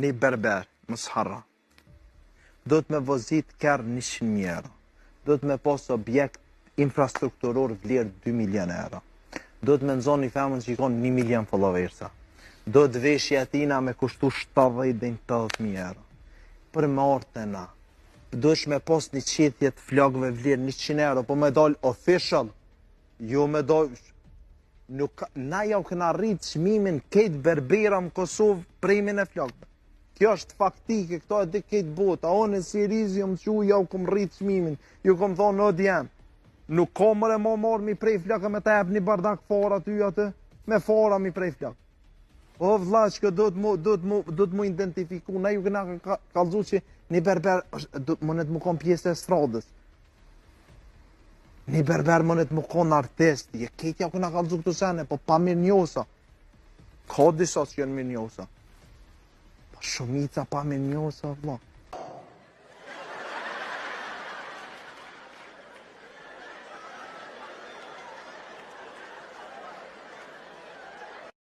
një berber, më s'harra, do të me vozit kërë 100.000 euro, do të me pos objekt infrastrukturor vlerë 2 milion euro, do të me nëzon një femën që i konë 1 milion followersa, do të veshja tina me kushtu 70 dhe 80.000 euro. Për me orte na, do është me pos një qetje të flagëve vlerë 100 euro, po me dal official, jo me dal... Na jau këna rritë çmimin këtë berbera në Kosovë premin e flagëve. Kjo është faktike, këto e di këtë botë, a onë si rizium që jau këm rritë çmimin, ju këm thonë në djemë. Nuk komër e marë mi prej flakë me të ebë një bardak fara ty atë, me fara mi prej flakë. O vëlla që do të mu identifiku, na ju këna kalzu që një berber mënet mu kom pjesë e stradës. Një berber mënet mu kon artist, je ketja këna kalzu këtu sene, po pa mirë njosa. Ka disa që jenë mirë njosa. Po shumica pa mirë njosa, vëlla.